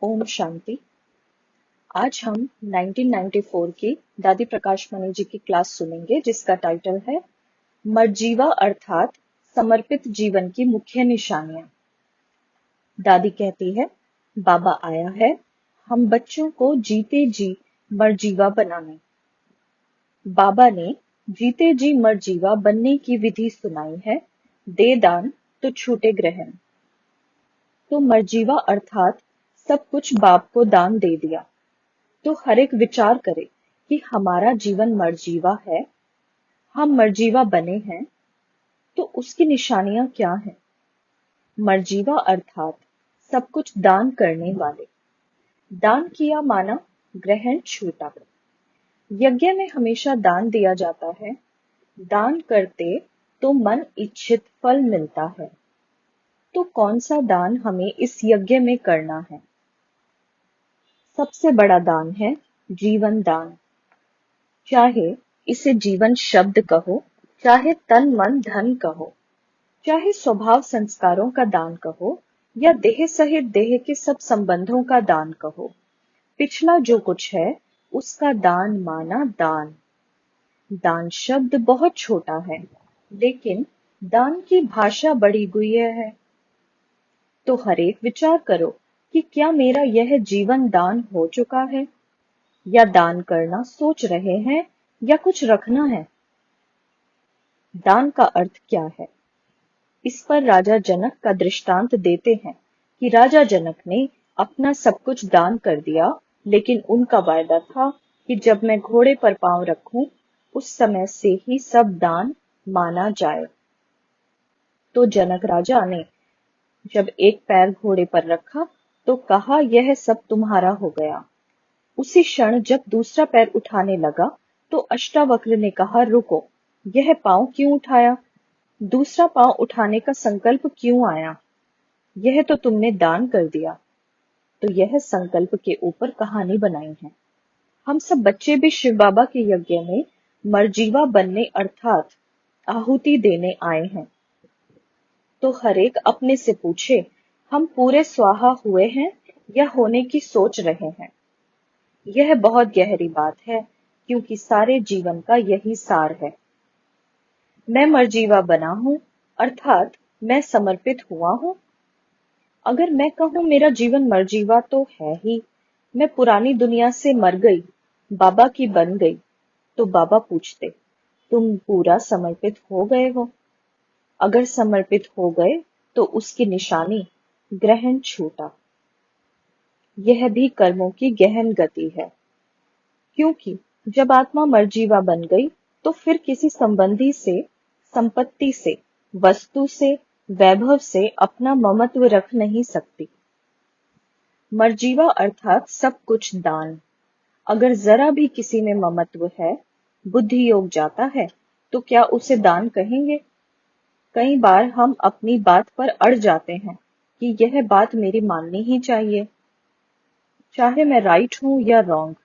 ओम शांति। आज हम 1994 की दादी प्रकाश मणि जी की क्लास सुनेंगे जिसका टाइटल है मर्जीवा अर्थात समर्पित जीवन की मुख्य निशानियां। दादी कहती है, बाबा आया है हम बच्चों को जीते जी मर्जीवा बनाने। बाबा ने जीते जी मर्जीवा बनने की विधि सुनाई है, दे दान तो छूटे ग्रहण। तो मर्जीवा अर्थात सब कुछ बाप को दान दे दिया। तो हर एक विचार करे कि हमारा जीवन मर्जीवा है, हम मर्जीवा बने हैं, तो उसकी निशानियां क्या हैं? मर्जीवा अर्थात सब कुछ दान करने वाले। दान किया माना ग्रहण छूटा। यज्ञ में हमेशा दान दिया जाता है। दान करते तो मन इच्छित फल मिलता है। तो कौन सा दान हमें इस यज्ञ में करना है? सबसे बड़ा दान है जीवन दान। चाहे इसे जीवन शब्द कहो, चाहे तन मन धन कहो, चाहे स्वभाव संस्कारों का दान कहो, या देह सहित देह के सब संबंधों का दान कहो, पिछला जो कुछ है उसका दान माना दान। दान शब्द बहुत छोटा है, लेकिन दान की भाषा बड़ी गुह्य है। तो हर एक विचार करो कि क्या मेरा यह जीवन दान हो चुका है, या दान करना सोच रहे हैं, या कुछ रखना है? दान का अर्थ क्या है? इस पर राजा जनक का दृष्टांत देते हैं कि राजा जनक ने अपना सब कुछ दान कर दिया, लेकिन उनका वायदा था कि जब मैं घोड़े पर पांव रखूं, उस समय से ही सब दान माना जाए। तो जनक राजा ने जब एक पैर घोड़े पर रखा तो कहा, यह सब तुम्हारा हो गया। उसी क्षण जब दूसरा पैर उठाने लगा तो अष्टावक्र ने कहा, रुको, यह पांव क्यों उठाया? दूसरा पांव उठाने का संकल्प क्यों आया? यह तो तुमने दान कर दिया। तो यह संकल्प के ऊपर कहानी बनाई है। हम सब बच्चे भी शिव बाबा के यज्ञ में मर्जीवा बनने अर्थात आहुति देने आए हैं। तो हर एक अपने से पूछे, हम पूरे स्वाहा हुए हैं या होने की सोच रहे हैं? यह बहुत गहरी बात है, क्योंकि सारे जीवन का यही सार है। मैं मर्जीवा बना हूं अर्थात मैं समर्पित हुआ हूं। अगर मैं कहूं मेरा जीवन मर्जीवा तो है ही, मैं पुरानी दुनिया से मर गई, बाबा की बन गई, तो बाबा पूछते, तुम पूरा समर्पित हो गए हो? अगर समर्पित हो गए तो उसकी निशानी ग्रहण छूटा। यह भी कर्मों की गहन गति है, क्योंकि जब आत्मा मर्जीवा बन गई तो फिर किसी संबंधी से, संपत्ति से, वस्तु से, वैभव से अपना ममत्व रख नहीं सकती। मर्जीवा अर्थात सब कुछ दान। अगर जरा भी किसी में ममत्व है, बुद्धि योग जाता है, तो क्या उसे दान कहेंगे? कई बार हम अपनी बात पर अड़ जाते हैं कि यह बात मेरी माननी ही चाहिए, चाहे मैं राइट हूं या रॉन्ग,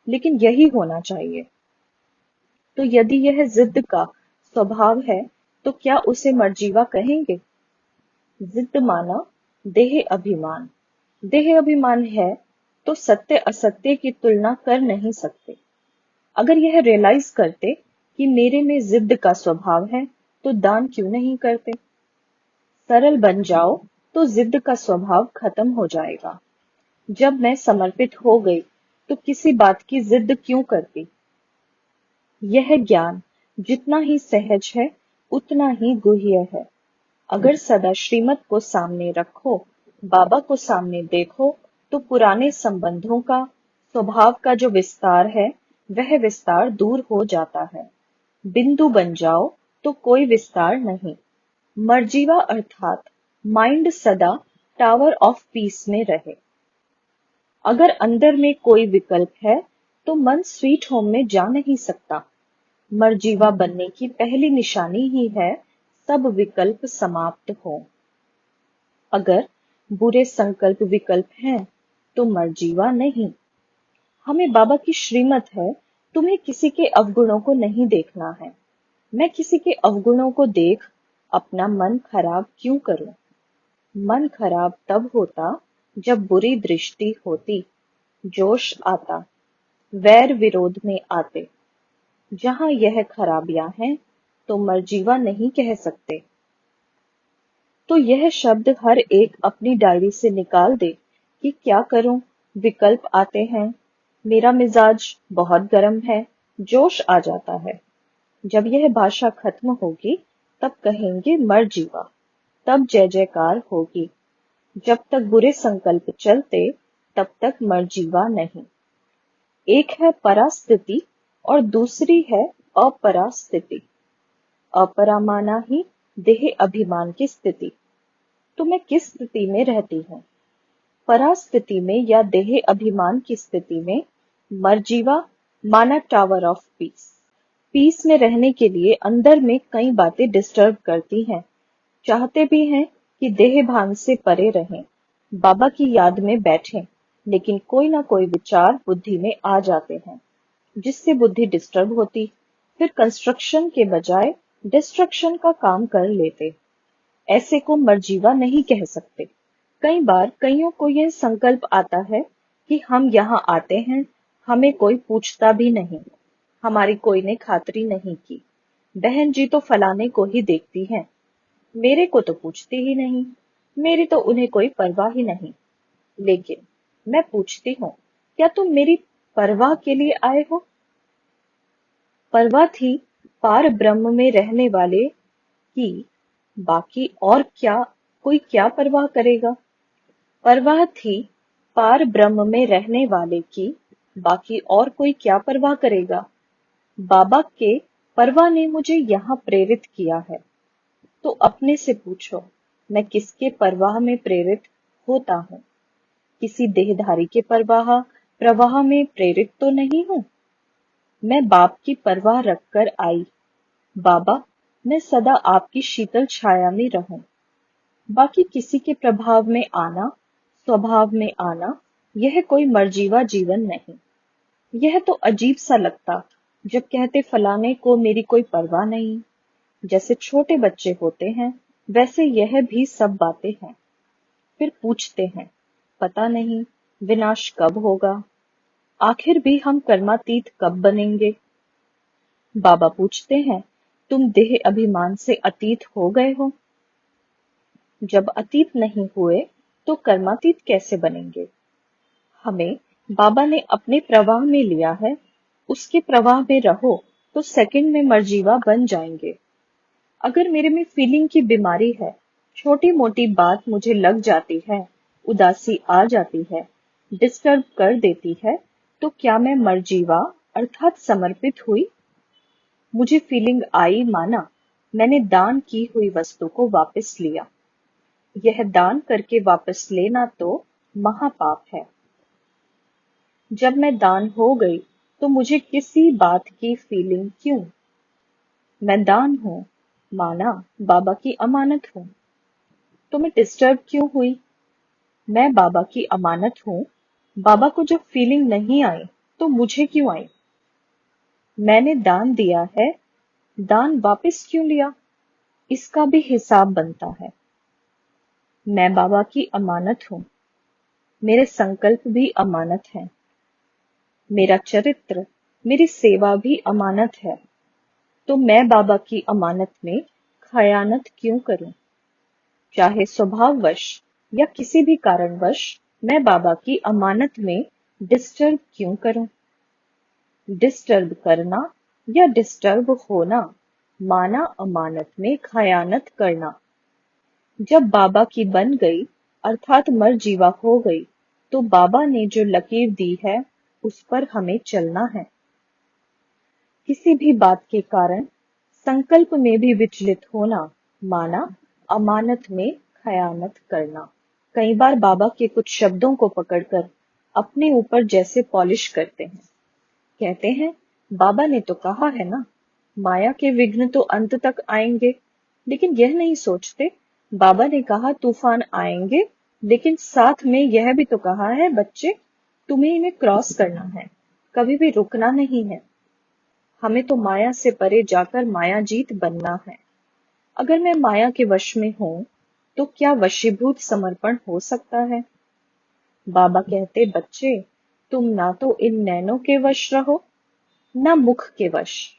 लेकिन यही होना चाहिए। तो यदि यह जिद का स्वभाव है तो क्या उसे मर्जीवा कहेंगे? जिद माना देह अभिमान। देह अभिमान है तो सत्य असत्य की तुलना कर नहीं सकते। अगर यह रियलाइज करते कि मेरे में जिद का स्वभाव है तो दान क्यों नहीं करते? सरल बन जाओ तो जिद का स्वभाव खत्म हो जाएगा। जब मैं समर्पित हो गई तो किसी बात की जिद क्यों करती? यह ज्ञान जितना ही सहज है उतना ही गुह्य है। अगर सदा श्रीमत को सामने रखो, बाबा को सामने देखो, तो पुराने संबंधों का, स्वभाव का जो विस्तार है वह विस्तार दूर हो जाता है। बिंदु बन जाओ तो कोई विस्तार नहीं। मर्जीवा अर्थात माइंड सदा टावर ऑफ पीस में रहे। अगर अंदर में कोई विकल्प है तो मन स्वीट होम में जा नहीं सकता। मर्जीवा बनने की पहली निशानी ही है सब विकल्प समाप्त हो। अगर बुरे संकल्प विकल्प हैं तो मर्जीवा नहीं। हमें बाबा की श्रीमत है, तुम्हें किसी के अवगुणों को नहीं देखना है। मैं किसी के अवगुणों को देख अपना मन खराब क्यों करूं? मन खराब तब होता जब बुरी दृष्टि होती, जोश आता, वैर विरोध में आते, जहां यह खराबियां हैं तो मर्जीवा नहीं कह सकते। तो यह शब्द हर एक अपनी डायरी से निकाल दे कि क्या करूं, विकल्प आते हैं। मेरा मिजाज बहुत गर्म है, जोश आ जाता है। जब यह भाषा खत्म होगी तब कहेंगे मर्जीवा, तब जय जयकार होगी। जब तक बुरे संकल्प चलते तब तक मर्जीवा नहीं। एक है परास्थिति और दूसरी है अपरास्थिति। अपरा माना ही देह अभिमान की स्थिति। तो मैं किस स्थिति में रहती हूँ? परास्थिति में या देह अभिमान की स्थिति में? मर्जीवा माना टावर ऑफ पीस। पीस में रहने के लिए अंदर में कई बातें डिस्टर्ब करती हैं। चाहते भी हैं कि देह भान से परे रहें, बाबा की याद में बैठें, लेकिन कोई ना कोई विचार बुद्धि में आ जाते हैं, जिससे बुद्धि डिस्टर्ब होती, फिर कंस्ट्रक्शन के बजाय डिस्ट्रक्शन का काम कर लेते। ऐसे को मर्जीवा नहीं कह सकते। कई बार कईयों को यह संकल्प आता है कि हम यहाँ आते हैं, हमें कोई पूछता भी नहीं, हमारी कोई ने खातरी नहीं की। बहन जी तो फलाने को ही देखती हैं, मेरे को तो पूछती ही नहीं, मेरी तो उन्हें कोई परवाह ही नहीं। लेकिन मैं पूछती हूँ, क्या तुम मेरी परवाह के लिए आए हो? परवाह थी पार ब्रह्म में रहने वाले की, बाकी और क्या, कोई क्या परवाह करेगा? परवाह थी पार ब्रह्म में रहने वाले की, बाकी और कोई क्या परवाह करेगा? बाबा के परवाह ने मुझे यहाँ प्रेरित किया है। तो अपने से पूछो, मैं किसके परवाह में प्रेरित होता हूँ? किसी देहधारी के प्रवाह में प्रेरित तो नहीं हूँ। मैं बाप की परवाह रखकर आई। बाबा, मैं सदा आपकी शीतल छाया में रहूं। बाकी किसी के प्रभाव में आना, स्वभाव में आना, यह कोई मर्जीवा जीवन नहीं। यह तो अजीब सा लगता जब कहते फलाने को मेरी कोई परवाह नहीं। जैसे छोटे बच्चे होते हैं, वैसे यह भी सब बातें हैं। फिर पूछते हैं, पता नहीं विनाश कब होगा, आखिर भी हम कर्मातीत कब बनेंगे? बाबा पूछते हैं, तुम देह अभिमान से अतीत हो गए हो? जब अतीत नहीं हुए तो कर्मातीत कैसे बनेंगे? हमें बाबा ने अपने प्रवाह में लिया है, उसके प्रवाह में रहो तो सेकंड में मर्जीवा बन जाएंगे। अगर मेरे में फीलिंग की बीमारी है, छोटी मोटी बात मुझे लग जाती है, उदासी आ जाती है, डिस्टर्ब कर देती है, तो क्या मैं मर्जीवा अर्थात समर्पित हुई? मुझे फीलिंग आई, माना, मैंने दान की हुई वस्तु को वापस लिया। यह दान करके वापस लेना तो महापाप है। जब मैं दान हो गई तो मुझे किसी बात की फीलिंग क्यों? मैं दान हूं, माना, बाबा की अमानत हूं, तो मैं डिस्टर्ब क्यों हुई? मैं बाबा की अमानत हूं, बाबा को जब फीलिंग नहीं आई तो मुझे क्यों आई? मैंने दान दिया है, दान वापस क्यों लिया? इसका भी हिसाब बनता है। मैं बाबा की अमानत हूं, मेरे संकल्प भी अमानत हैं, मेरा चरित्र, मेरी सेवा भी अमानत है। तो मैं बाबा की अमानत में खयानत क्यों करूं? चाहे स्वभाववश या किसी भी कारणवश मैं बाबा की अमानत में डिस्टर्ब क्यों करूं? डिस्टर्ब करना या डिस्टर्ब होना, माना अमानत में खयानत करना। जब बाबा की बन गई अर्थात मर्जीवा हो गई, तो बाबा ने जो लकीर दी है उस पर हमें चलना है। किसी भी बात के कारण संकल्प में भी विचलित होना, माना अमानत में खयानत करना। कई बार बाबा के कुछ शब्दों को पकड़कर अपने ऊपर जैसे पॉलिश करते हैं। कहते हैं, बाबा ने तो कहा है ना, माया के विघ्न तो अंत तक आएंगे। लेकिन यह नहीं सोचते, बाबा ने कहा तूफान आएंगे, लेकिन साथ में यह भी तो कहा है, बच्चे तुम्हें इन्हें क्रॉस करना है, कभी भी रुकना नहीं है। हमें तो माया से परे जाकर माया जीत बनना है। अगर मैं माया के वश में हूं, तो क्या वशीभूत समर्पण हो सकता है? बाबा कहते, बच्चे तुम ना तो इन नैनों के वश रहो, ना मुख के वश।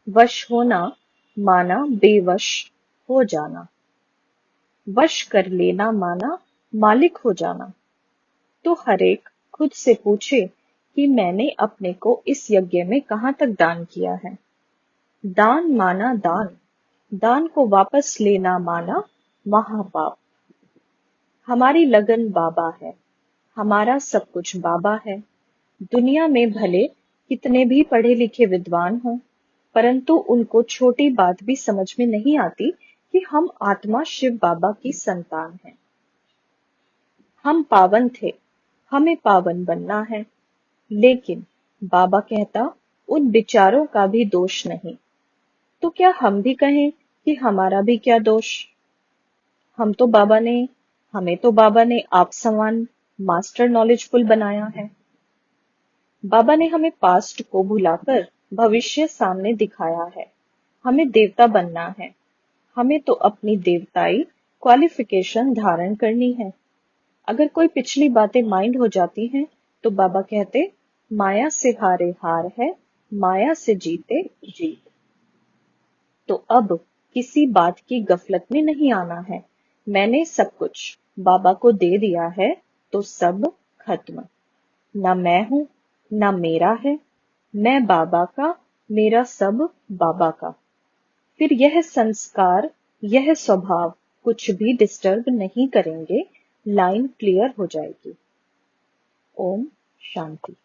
वश होना माना बेवश हो जाना, वश कर लेना माना मालिक हो जाना। तो हरेक खुद से पूछे कि मैंने अपने को इस यज्ञ में कहां तक दान किया है। दान माना दान, दान को वापस लेना माना महापाप। हमारी लगन बाबा है, हमारा सब कुछ बाबा है। दुनिया में भले कितने भी पढ़े लिखे विद्वान हों, परंतु उनको छोटी बात भी समझ में नहीं आती कि हम आत्मा शिव बाबा की संतान हैं। हम पावन थे, हमें पावन बनना है। लेकिन बाबा कहता, उन विचारों का भी दोष नहीं। तो क्या हम भी कहें कि हमारा भी क्या दोष? हम तो बाबा ने हमें तो बाबा ने आप समान मास्टर नॉलेजफुल बनाया है। बाबा ने हमें पास्ट को भुलाकर भविष्य सामने दिखाया है। हमें देवता बनना है। हमें तो अपनी देवताई क्वालिफिकेशन धारण करनी है। अगर कोई पिछली बातें माइंड हो जाती हैं, तो बाबा कहते, माया से हारे हार है, माया से जीते जीत। तो अब किसी बात की गफलत में नहीं आना है। मैंने सब कुछ बाबा को दे दिया है, तो सब खत्म। ना मैं हूं, ना मेरा है। मैं बाबा का, मेरा सब बाबा का। फिर यह संस्कार, यह स्वभाव कुछ भी डिस्टर्ब नहीं करेंगे। लाइन क्लियर हो जाएगी। ओम शांति।